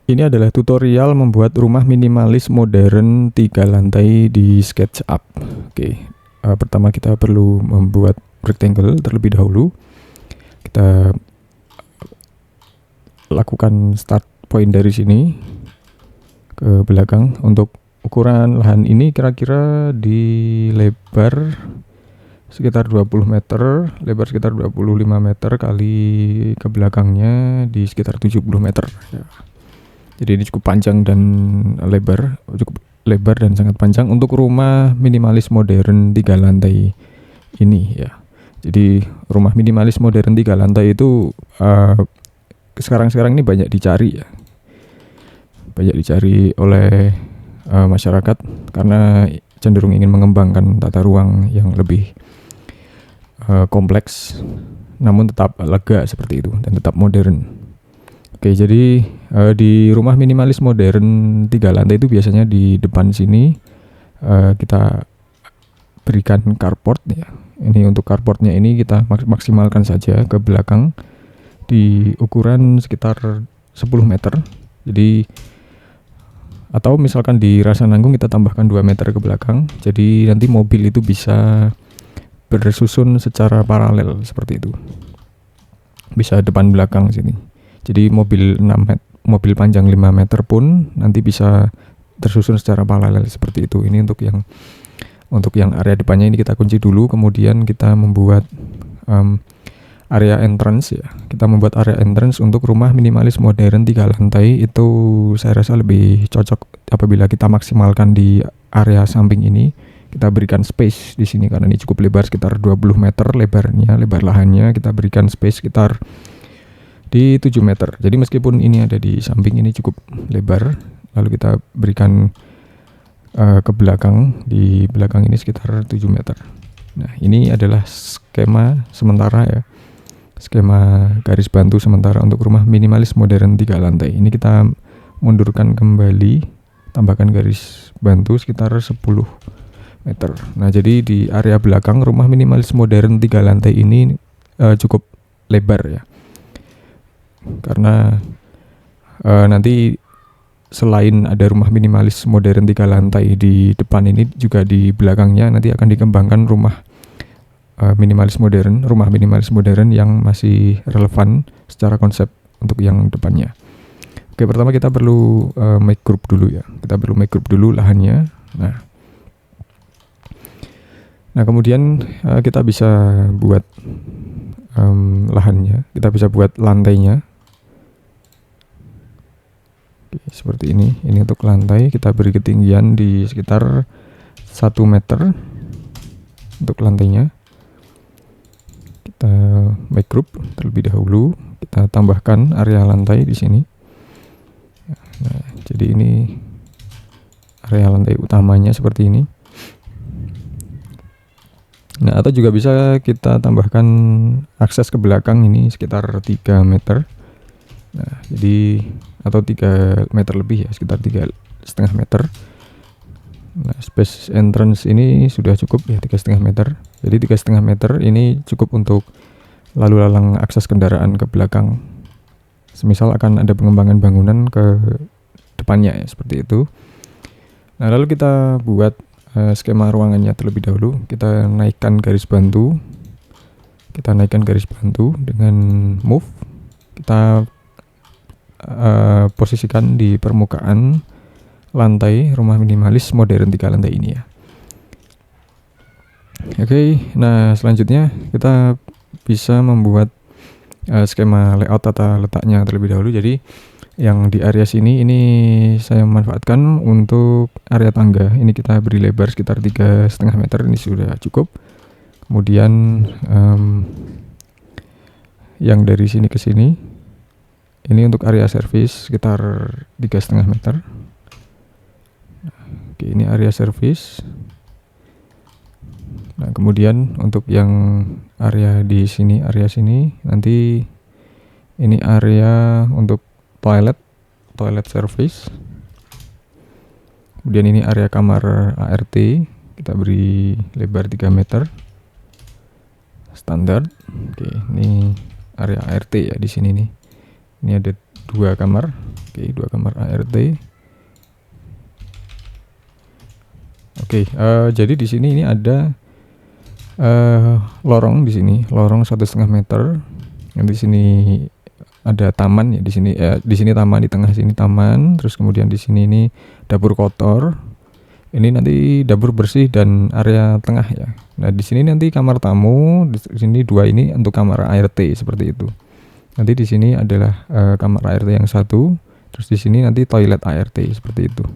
Ini adalah tutorial membuat rumah minimalis modern 3 lantai di SketchUp. Oke, pertama kita perlu membuat rectangle terlebih dahulu. Kita lakukan start point dari sini ke belakang. Untuk ukuran lahan ini kira-kira di lebar sekitar 20 meter, lebar sekitar 25 meter kali ke belakangnya di sekitar 70 meter. Ya. Jadi ini cukup panjang dan lebar, cukup lebar dan sangat panjang untuk rumah minimalis modern 3 lantai ini ya. Jadi rumah minimalis modern 3 lantai itu sekarang-sekarang ini banyak dicari ya. Banyak dicari oleh masyarakat karena cenderung ingin mengembangkan tata ruang yang lebih kompleks namun tetap lega seperti itu dan tetap modern. Oke, jadi di rumah minimalis modern 3 lantai itu biasanya di depan sini kita berikan carport ya. Ini untuk carportnya ini kita maksimalkan saja ke belakang di ukuran sekitar 10 meter. Jadi atau misalkan di Rasa Nanggung kita tambahkan 2 meter ke belakang. Jadi nanti mobil itu bisa bersusun secara paralel seperti itu. Bisa depan belakang sini. Jadi mobil panjang 5 meter pun nanti bisa tersusun secara paralel seperti itu. Ini untuk yang area depannya ini kita kunci dulu, kemudian kita membuat area entrance ya. Kita membuat area entrance untuk rumah minimalis modern 3 lantai itu saya rasa lebih cocok apabila kita maksimalkan di area samping ini. Kita berikan space di sini karena ini cukup lebar sekitar 20 meter lebar lahannya, kita berikan space sekitar di 7 meter. Jadi meskipun ini ada di samping ini cukup lebar, lalu kita berikan ke belakang, di belakang ini sekitar 7 meter. Nah, ini adalah skema sementara ya. Skema garis bantu sementara untuk rumah minimalis modern 3 lantai. Ini kita mundurkan kembali, tambahkan garis bantu sekitar 10 meter. Nah, jadi di area belakang rumah minimalis modern 3 lantai ini cukup lebar ya. Karena nanti selain ada rumah minimalis modern 3 lantai di depan ini, juga di belakangnya nanti akan dikembangkan rumah minimalis modern yang masih relevan secara konsep untuk yang depannya. Oke, pertama kita perlu make group dulu ya. Kita perlu make group dulu lahannya. Nah kemudian kita bisa buat lahannya, kita bisa buat lantainya. Seperti ini untuk lantai kita beri ketinggian di sekitar 1 meter untuk lantainya. Kita make group terlebih dahulu, kita tambahkan area lantai di sini. Nah, jadi ini area lantai utamanya seperti ini. Nah, atau juga bisa kita tambahkan akses ke belakang ini sekitar 3 meter. Nah, jadi atau 3 meter lebih ya, sekitar 3,5 meter. Nah, space entrance ini sudah cukup ya, 3,5 meter. Jadi 3,5 meter ini cukup untuk lalu lalang akses kendaraan ke belakang. Semisal akan ada pengembangan bangunan ke depannya ya, seperti itu. Nah, lalu kita buat skema ruangannya terlebih dahulu. Kita naikkan garis bantu. Dengan move. Kita posisikan di permukaan lantai rumah minimalis modern 3 lantai ini ya. Oke, nah selanjutnya kita bisa membuat skema layout tata letaknya terlebih dahulu. Jadi yang di area sini ini saya manfaatkan untuk area tangga. Ini kita beri lebar sekitar 3,5 meter, ini sudah cukup. Kemudian yang dari sini ke sini ini untuk area service sekitar 3,5 meter. Oke, ini area service. Nah, kemudian untuk yang area sini nanti ini area untuk toilet service. Kemudian ini area kamar ART, kita beri lebar 3 meter. Standar. Oke, ini area ART ya di sini nih. Ini ada 2 kamar. Oke, 2 kamar ART. Oke, jadi di sini ini ada lorong di sini, lorong 1,5 meter. Yang di sini ada taman ya di sini. Di sini taman, di tengah sini taman. Terus kemudian di sini ini dapur kotor. Ini nanti dapur bersih dan area tengah ya. Nah di sini nanti kamar tamu. Di sini 2 ini untuk kamar ART seperti itu. Nanti di sini adalah kamar ART yang 1. Terus di sini nanti toilet ART seperti itu.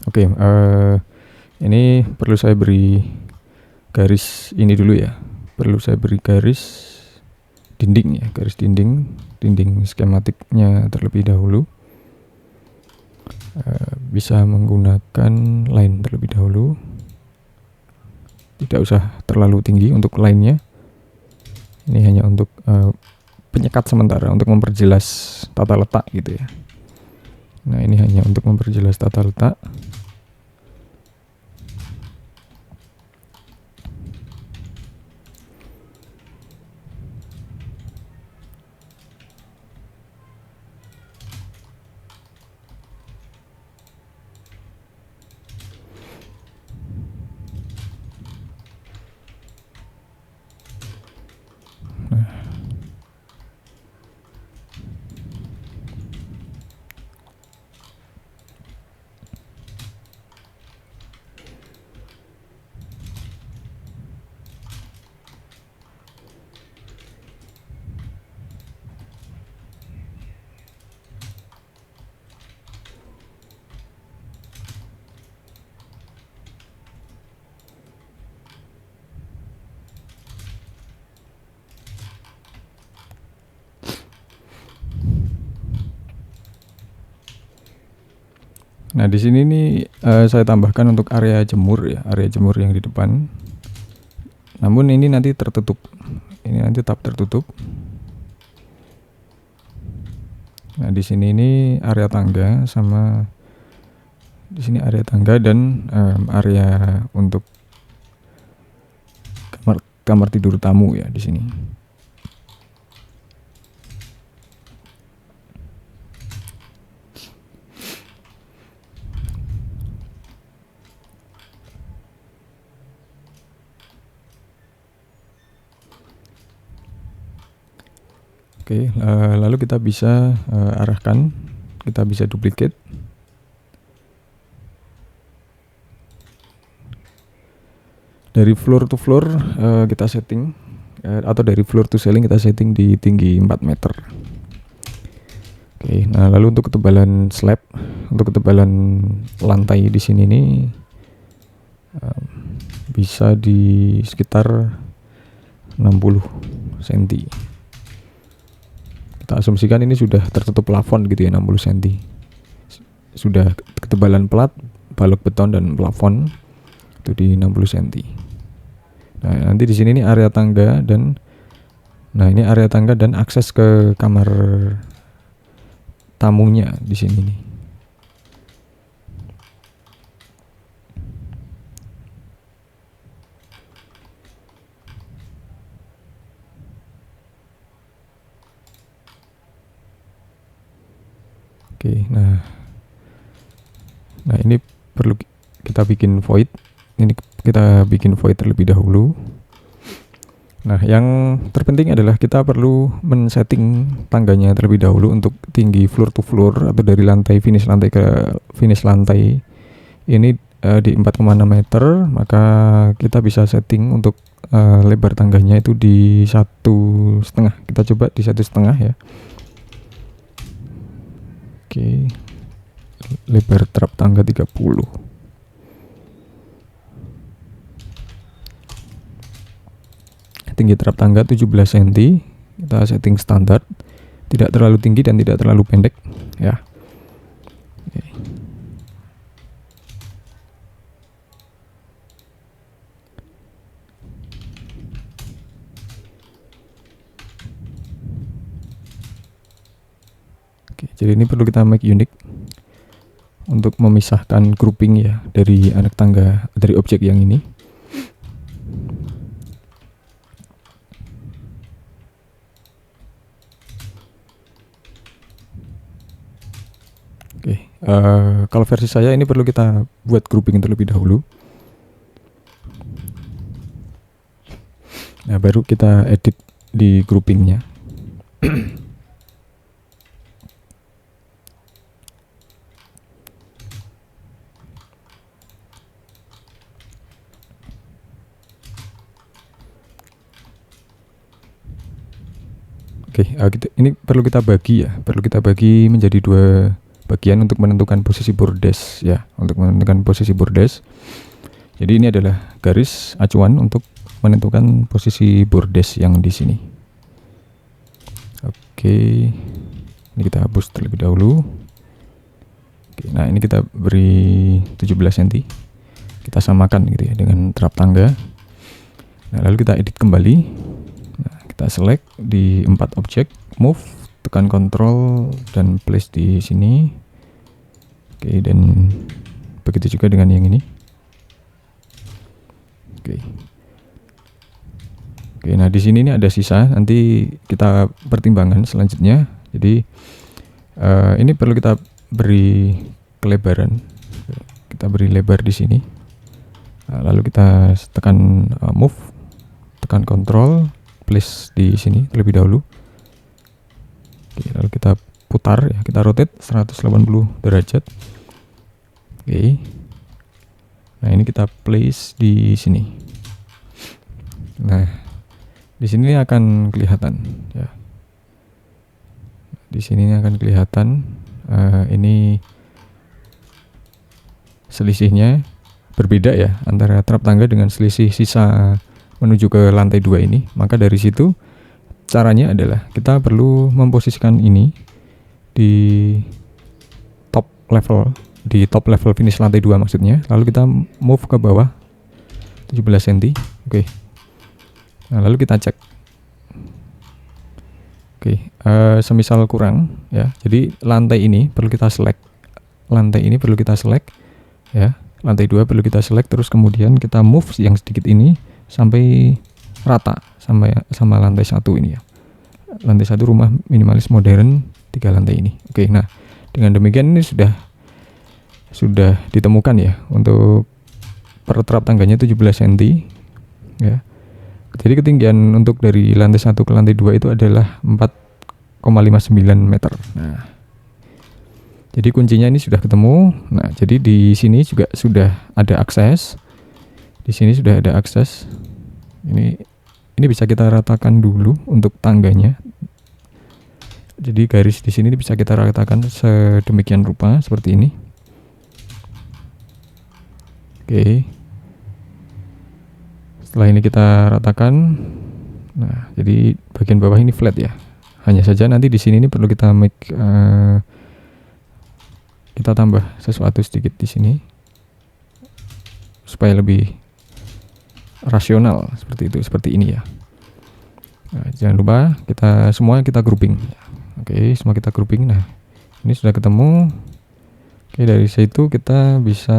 Oke, ini perlu saya beri garis ini dulu ya. Perlu saya beri garis dinding ya, garis dinding skematiknya terlebih dahulu. Bisa menggunakan line terlebih dahulu. Tidak usah terlalu tinggi untuk line-nya. Ini hanya untuk penyekat sementara, untuk memperjelas tata letak gitu ya. Nah ini hanya untuk memperjelas tata letak. Nah di sini nih saya tambahkan untuk area jemur ya, area jemur yang di depan. Namun ini nanti tertutup, ini nanti tetap tertutup. Nah di sini ini area tangga sama di sini area tangga dan area untuk kamar tidur tamu ya di sini. Oke, lalu kita bisa arahkan, kita bisa duplicate. Dari floor to floor kita setting, atau dari floor to ceiling kita setting di tinggi 4 meter. Oke, nah lalu untuk ketebalan slab, untuk ketebalan lantai di sini nih bisa di sekitar 60 cm. Kita asumsikan ini sudah tertutup plafon gitu ya, 60 cm. Sudah ketebalan plat, balok beton dan plafon itu di 60 cm. Nah, nanti di sini ini area tangga dan ini area tangga dan akses ke kamar tamunya di sini nih. Oke, nah ini perlu kita bikin void. Ini kita bikin void terlebih dahulu. Nah, yang terpenting adalah kita perlu men-setting tangganya terlebih dahulu untuk tinggi floor to floor atau dari lantai finish lantai ke finish lantai ini di 4,6 meter. Maka kita bisa setting untuk lebar tangganya itu di 1,5. Kita coba di 1,5 ya. Oke, lebar trap tangga 30. Tinggi trap tangga 17 cm. Kita setting standar, tidak terlalu tinggi dan tidak terlalu pendek ya. Oke. Oke, jadi ini perlu kita make unique untuk memisahkan grouping ya dari anak tangga, dari objek yang ini. Kalau versi saya ini perlu kita buat grouping terlebih dahulu. Nah, baru kita edit di groupingnya. Oke, ini perlu kita bagi ya, perlu kita bagi menjadi 2 bagian untuk menentukan posisi bordes ya, untuk menentukan posisi bordes. Jadi ini adalah garis acuan untuk menentukan posisi bordes yang di sini. Oke, ini kita hapus terlebih dahulu. Oke, nah ini kita beri 17 cm, kita samakan gitu ya dengan terap tangga. Nah, lalu kita edit kembali. Nah, kita select di 4 objek, move, tekan Ctrl dan place di sini. Oke, dan begitu juga dengan yang ini. Oke. Oke, nah di sini ini ada sisa, nanti kita pertimbangkan selanjutnya. Jadi ini perlu kita beri kelebaran. Kita beri lebar di sini. Nah, lalu kita tekan move, tekan Ctrl, place di sini terlebih dahulu. Oke, lalu kita putar ya, kita rotate 180 derajat. Oke. Nah, ini kita place di sini. Nah, di sini akan kelihatan ya. Di sini akan kelihatan ini selisihnya berbeda ya antara trap tangga dengan selisih sisa menuju ke lantai 2 ini. Maka dari situ caranya adalah kita perlu memposisikan ini di top level finish lantai 2 maksudnya. Lalu kita move ke bawah 17 cm. Oke. Nah, lalu kita cek. Oke, semisal kurang ya. Jadi lantai ini perlu kita select. Lantai ini perlu kita select ya. Lantai 2 perlu kita select, terus kemudian kita move yang sedikit ini sampai rata sama lantai 1 ini ya. Lantai 1 rumah minimalis modern 3 lantai ini. Oke, nah dengan demikian ini sudah ditemukan ya untuk per trap tangganya 17 cm ya. Jadi ketinggian untuk dari lantai 1 ke lantai 2 itu adalah 4,59 meter. Nah, jadi kuncinya ini sudah ketemu. Nah, jadi di sini juga sudah ada akses. Di sini sudah ada akses. Ini bisa kita ratakan dulu untuk tangganya. Jadi garis di sini bisa kita ratakan sedemikian rupa seperti ini. Oke. Setelah ini kita ratakan. Nah, jadi bagian bawah ini flat ya. Hanya saja nanti di sini ini perlu kita kita tambah sesuatu sedikit di sini supaya lebih rasional seperti ini ya. Nah, jangan lupa semua kita grouping. Oke, semua kita grouping. Nah, ini sudah ketemu. Oke, dari situ kita bisa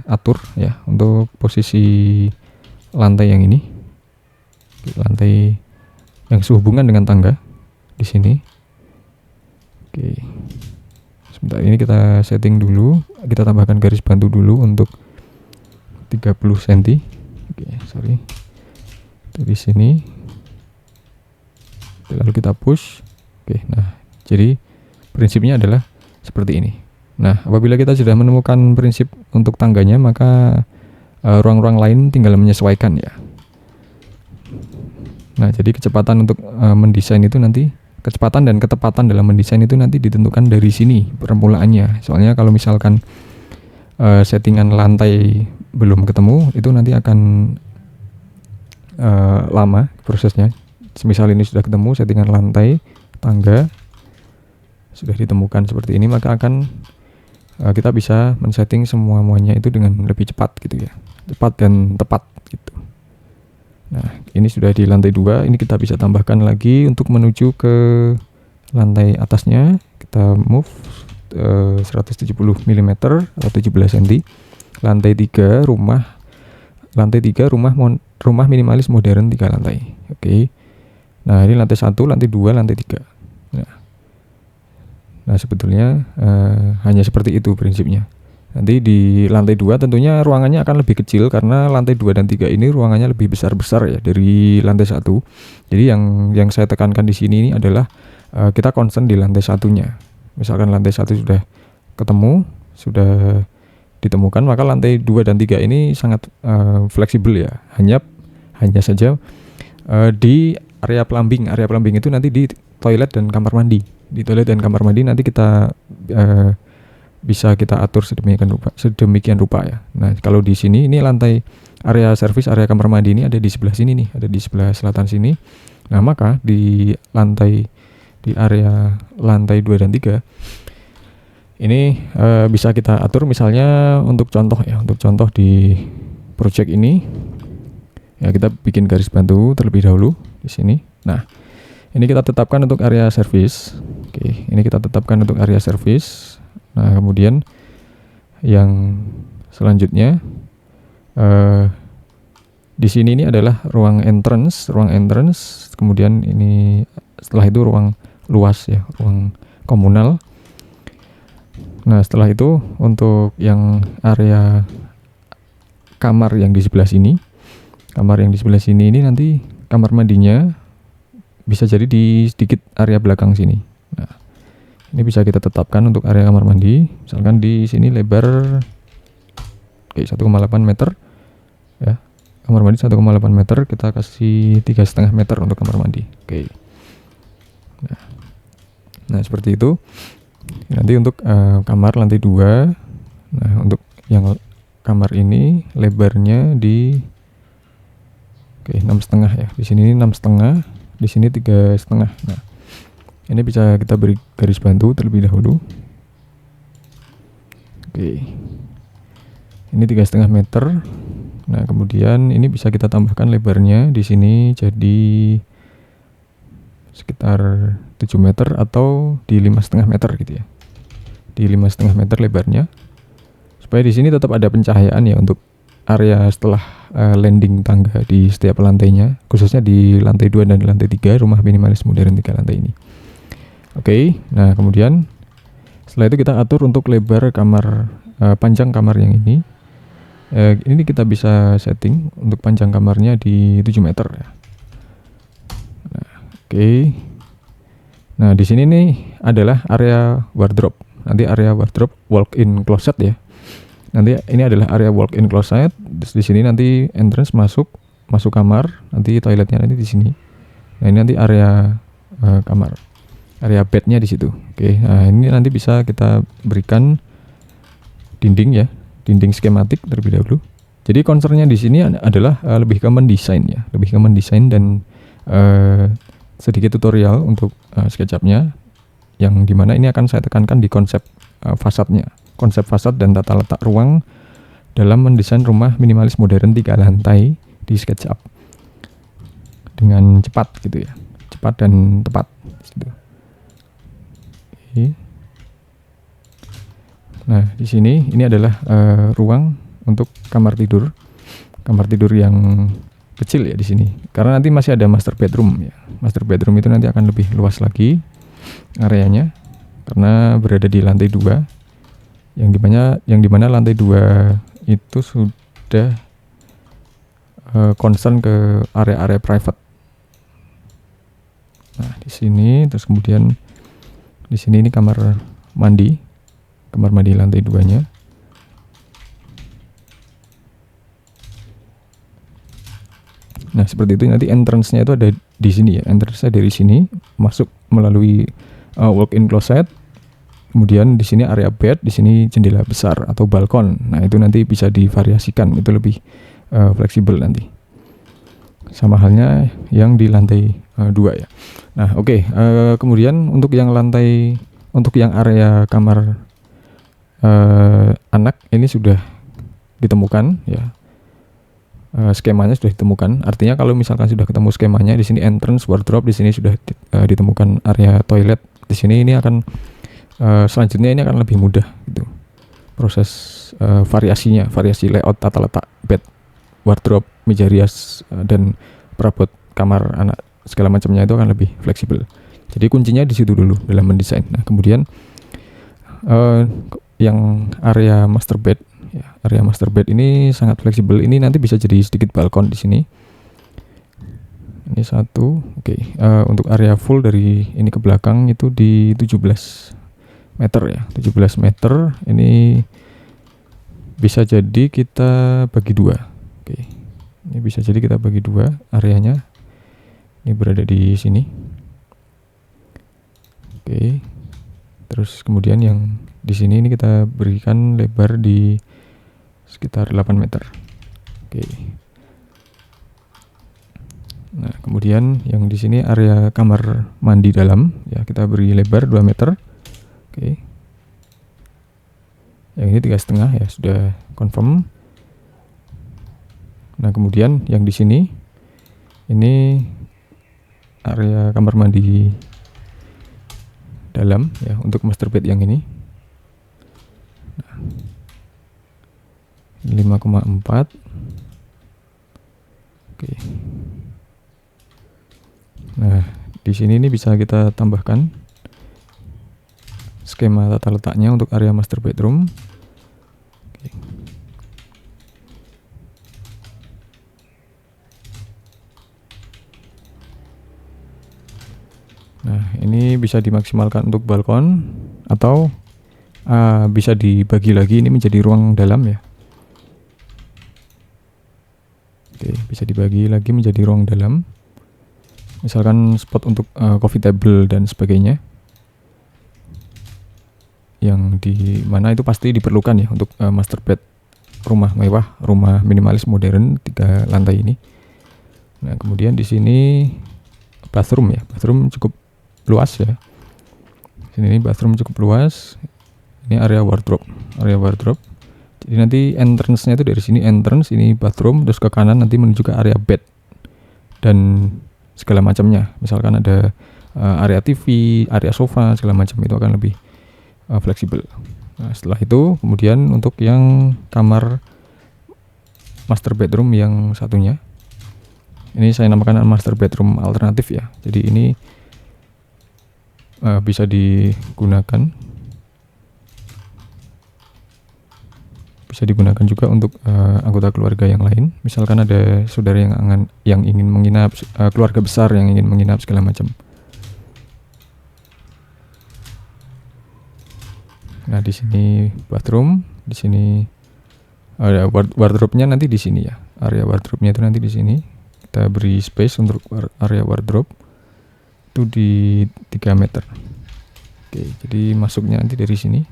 atur ya untuk posisi lantai yang ini. Lantai yang sehubungan dengan tangga di sini. Oke. Sebentar, ini kita setting dulu. Kita tambahkan garis bantu dulu untuk 30 cm. Oke, sorry. Dari sini. Lalu kita push. Oke, nah, jadi prinsipnya adalah seperti ini. Nah, apabila kita sudah menemukan prinsip untuk tangganya, maka ruang-ruang lain tinggal menyesuaikan ya. Nah, jadi kecepatan untuk mendesain itu nanti, kecepatan dan ketepatan dalam mendesain itu nanti ditentukan dari sini permulaannya. Soalnya kalau misalkan settingan lantai belum ketemu, itu nanti akan lama prosesnya. Semisal ini sudah ketemu settingan lantai, tangga sudah ditemukan seperti ini, maka akan kita bisa men-setting semuanya itu dengan lebih cepat gitu ya, cepat dan tepat gitu. Nah, ini sudah di lantai 2, ini kita bisa tambahkan lagi untuk menuju ke lantai atasnya. Kita move 170 mm atau 17 cm. Lantai 3 rumah minimalis modern 3 lantai. Oke. Nah, ini lantai 1, lantai 2, lantai 3. Nah, sebetulnya hanya seperti itu prinsipnya. Nanti di lantai 2 tentunya ruangannya akan lebih kecil karena lantai 2 dan 3 ini ruangannya lebih besar-besar ya dari lantai 1. Jadi yang saya tekankan di sini ini adalah kita concern di lantai satunya. Misalkan lantai 1 sudah ketemu, sudah ditemukan, maka lantai 2 dan 3 ini sangat fleksibel ya. Hanya saja di area plumbing itu nanti di toilet dan kamar mandi. Di toilet dan kamar mandi nanti kita bisa kita atur sedemikian rupa ya. Nah, kalau di sini ini lantai area servis, area kamar mandi ini ada di sebelah sini nih, ada di sebelah selatan sini. Nah, maka di area lantai 2 dan 3 ini bisa kita atur misalnya untuk contoh di project ini ya, kita bikin garis bantu terlebih dahulu di sini. Nah, ini kita tetapkan untuk area service. Oke, ini kita tetapkan untuk area service. Nah, kemudian yang selanjutnya di sini ini adalah ruang entrance. Kemudian ini setelah itu ruang luas ya, ruang komunal. Nah, setelah itu untuk yang area kamar yang di sebelah sini ini nanti kamar mandinya bisa jadi di sedikit area belakang sini. Nah, ini bisa kita tetapkan untuk area kamar mandi. Misalkan di sini lebar 1,8 meter ya. Kamar mandi 1,8 meter, kita kasih 3,5 meter untuk kamar mandi. Oke. Nah, seperti itu. Nanti untuk kamar lantai 2. Nah, untuk yang kamar ini lebarnya di 6,5 ya. Di sini 6,5, di sini 3,5. Nah, ini bisa kita beri garis bantu terlebih dahulu. Oke. Ini 3,5 meter. Nah, kemudian ini bisa kita tambahkan lebarnya di sini jadi sekitar 7 meter atau di 5,5 meter gitu ya. Di 5,5 meter lebarnya. Supaya di sini tetap ada pencahayaan ya untuk area setelah landing tangga di setiap lantainya, khususnya di lantai 2 dan lantai 3 rumah minimalis modern 3 lantai ini. Oke, nah kemudian setelah itu kita atur untuk lebar kamar, panjang kamar yang ini. Ini kita bisa setting untuk panjang kamarnya di 7 meter ya. Nah, oke. Nah, di sini nih adalah area wardrobe. Nanti area wardrobe walk-in closet ya. Nanti ini adalah area walk-in closet. Di sini nanti entrance masuk kamar, nanti toiletnya nanti di sini. Nah, ini nanti area kamar. Area bednya di situ. Oke. Nah, ini nanti bisa kita berikan dinding ya. Dinding skematik terlebih dahulu. Jadi concernnya di sini adalah lebih ke mendesain ya, dan sedikit tutorial untuk SketchUp-nya, yang dimana ini akan saya tekankan di konsep fasadnya, konsep fasad dan tata letak ruang dalam mendesain rumah minimalis modern 3 lantai di SketchUp dengan cepat gitu ya, cepat dan tepat. Oke. Nah, di sini ini adalah ruang untuk kamar tidur yang kecil ya di sini. Karena nanti masih ada master bedroom ya. Master bedroom itu nanti akan lebih luas lagi areanya karena berada di lantai 2. Yang dimana lantai 2 itu sudah concern ke area-area private. Nah, di sini terus kemudian di sini ini kamar mandi lantai 2-nya. Nah, seperti itu. Nanti entrance-nya itu ada di sini ya. Entrance-nya dari sini masuk melalui walk-in closet. Kemudian di sini area bed, di sini jendela besar atau balkon. Nah, itu nanti bisa divariasikan, itu lebih fleksibel nanti. Sama halnya yang di lantai 2 ya. Nah, oke. Kemudian untuk yang area kamar anak ini sudah ditemukan ya, skemanya sudah ditemukan. Artinya kalau misalkan sudah ketemu skemanya, di sini entrance, wardrobe, di sini sudah ditemukan area toilet. Di sini ini akan selanjutnya ini akan lebih mudah gitu proses variasi layout, tata letak bed, wardrobe, meja rias dan perabot kamar anak segala macamnya itu akan lebih fleksibel. Jadi kuncinya di situ dulu dalam mendesain. Nah, kemudian yang area master bed ya, area master bed ini sangat fleksibel. Ini nanti bisa jadi sedikit balkon di sini. Ini satu. Oke. Untuk area full dari ini ke belakang itu di 17 meter ya, 17 meter. Ini bisa jadi kita bagi dua. Oke. Ini bisa jadi kita bagi dua areanya. Ini berada di sini. Oke. Terus kemudian yang di sini ini kita berikan lebar di sekitar 8 meter. Oke. Nah, kemudian yang di sini area kamar mandi dalam ya, kita beri lebar 2 meter. Oke. Yang ini 3,5 ya, sudah confirm. Nah, kemudian yang di sini ini area kamar mandi dalam ya, untuk master bed yang ini. Nah, 5,4. Oke. Nah, di sini ini bisa kita tambahkan skema tata letaknya untuk area master bedroom. Oke. Nah, ini bisa dimaksimalkan untuk balkon atau bisa dibagi lagi ini menjadi ruang dalam ya. Oke, bisa dibagi lagi menjadi ruang dalam. Misalkan spot untuk coffee table dan sebagainya. Yang di mana itu pasti diperlukan ya untuk master bed rumah mewah, rumah minimalis modern 3 lantai ini. Nah, kemudian di sini bathroom ya. Bathroom cukup luas ya. Sini bathroom cukup luas. Ini area wardrobe. Jadi nanti entrance-nya itu dari sini entrance, ini bathroom, terus ke kanan nanti menuju ke area bed dan segala macamnya. Misalkan ada area TV, area sofa, segala macam, itu akan lebih fleksibel. Nah, setelah itu kemudian untuk yang kamar master bedroom yang satunya, ini saya namakan master bedroom alternatif ya. Jadi ini bisa digunakan. Bisa digunakan juga untuk anggota keluarga yang lain. Misalkan ada saudara yang ingin menginap, keluarga besar yang ingin menginap segala macam. Nah, di sini bathroom, di sini ada wardrobe-nya nanti di sini ya. Area wardrobe-nya itu nanti di sini. Kita beri space untuk area wardrobe itu di 3 meter. Oke, jadi masuknya nanti dari sini.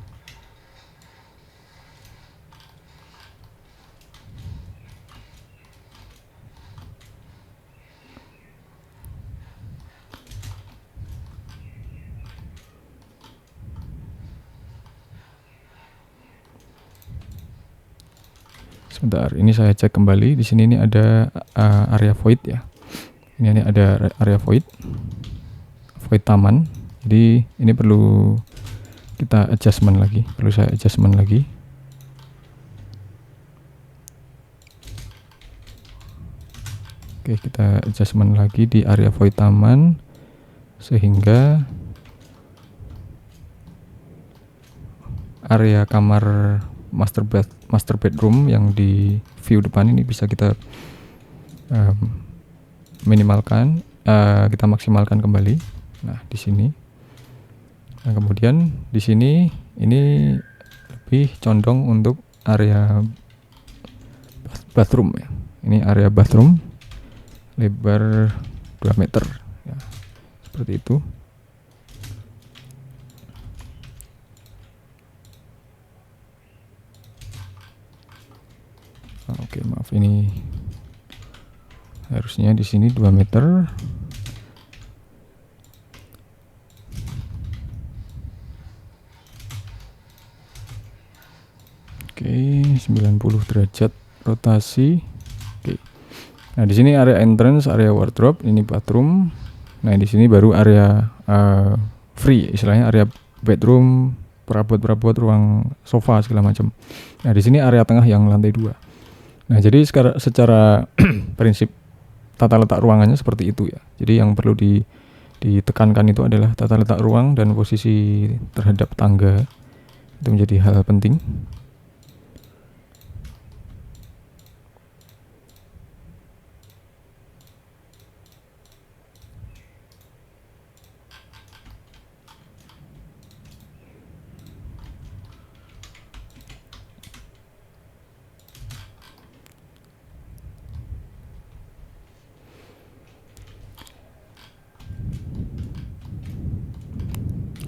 Sebentar, ini saya cek kembali. Di sini ini ada area void ya. Ini ada area void taman. Jadi ini perlu kita adjustment lagi. Perlu saya adjustment lagi. Oke, kita adjustment lagi di area void taman sehingga area kamar master bedroom yang di view depan ini bisa kita minimalkan, kita maksimalkan kembali. Nah, di sini. Nah, kemudian di sini ini lebih condong untuk area bathroom ya. Ini area bathroom lebar 2 meter ya. Seperti itu. Oke, maaf, ini harusnya di sini 2 meter. Oke, 90 derajat rotasi. Oke. Nah, di sini area entrance, area wardrobe, ini bathroom. Nah, di sini baru area free, istilahnya area bedroom, perabot-perabot, ruang sofa segala macam. Nah, di sini area tengah yang lantai 2. Nah, jadi secara prinsip tata letak ruangannya seperti itu ya. Jadi yang perlu ditekankan itu adalah tata letak ruang dan posisi terhadap tangga Itu menjadi hal penting.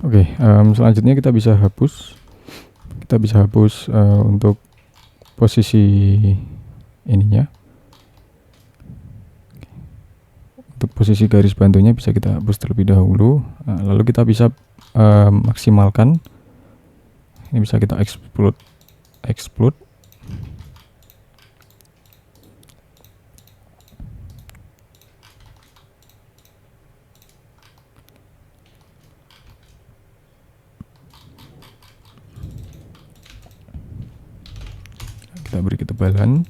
Oke, selanjutnya kita bisa hapus. Untuk posisi ininya. Untuk posisi garis bantunya bisa kita hapus terlebih dahulu. Lalu kita bisa maksimalkan. Ini bisa kita explode. Kita beri ketebalan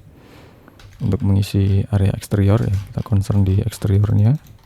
untuk mengisi area eksterior ya. Kita concern di eksteriornya.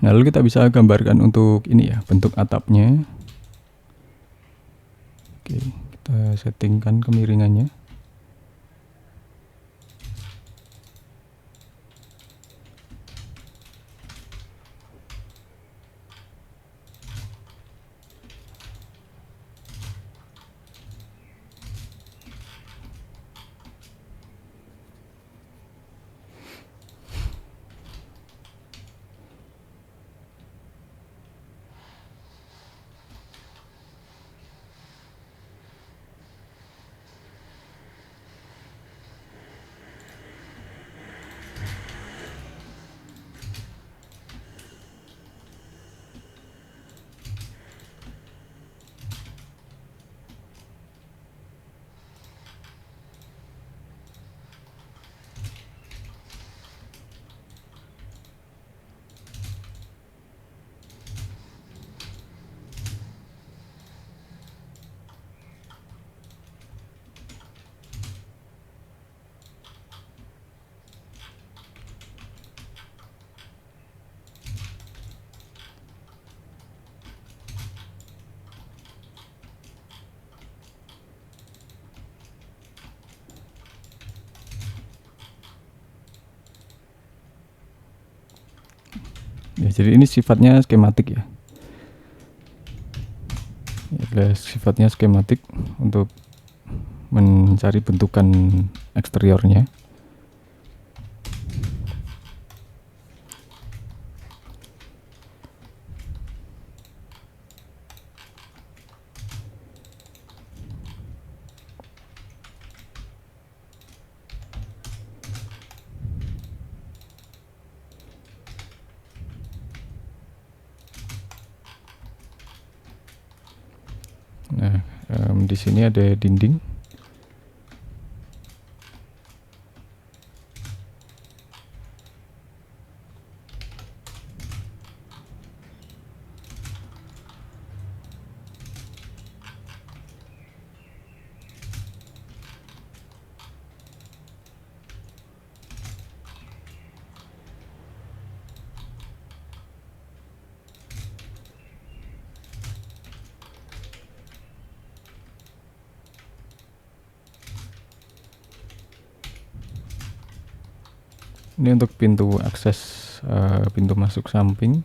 Nah, lalu kita bisa gambarkan untuk ini ya, bentuk atapnya. Oke, kita settingkan kemiringannya. Ya, jadi ini sifatnya skematik ya. Sifatnya skematik untuk mencari bentukan eksteriornya. Nah, di sini ada dinding. Ini untuk pintu akses, pintu masuk samping.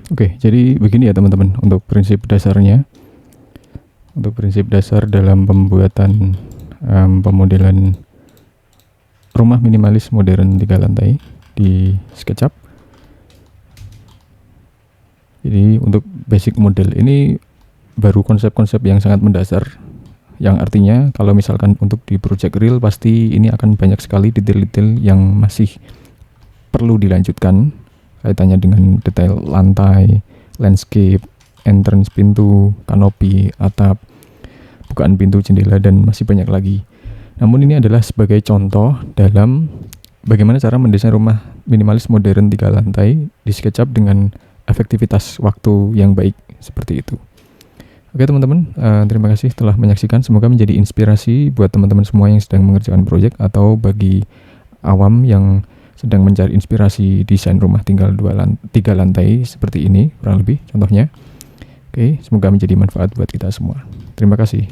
Oke, jadi begini ya teman-teman untuk prinsip dasarnya. Untuk prinsip dasar dalam pembuatan pemodelan rumah minimalis modern 3 lantai di SketchUp. Jadi untuk basic model ini baru konsep-konsep yang sangat mendasar, yang artinya kalau misalkan untuk di project real pasti ini akan banyak sekali detail-detail yang masih perlu dilanjutkan kaitannya dengan detail lantai, landscape, entrance pintu, kanopi, atap, bukaan pintu, jendela, dan masih banyak lagi. Namun ini adalah sebagai contoh dalam bagaimana cara mendesain rumah minimalis modern 3 lantai di SketchUp dengan efektivitas waktu yang baik seperti itu. Oke teman-teman, terima kasih telah menyaksikan. Semoga menjadi inspirasi buat teman-teman semua yang sedang mengerjakan proyek atau bagi awam yang sedang mencari inspirasi desain rumah tinggal 3 lantai seperti ini kurang lebih contohnya. Oke, semoga menjadi manfaat buat kita semua. Terima kasih.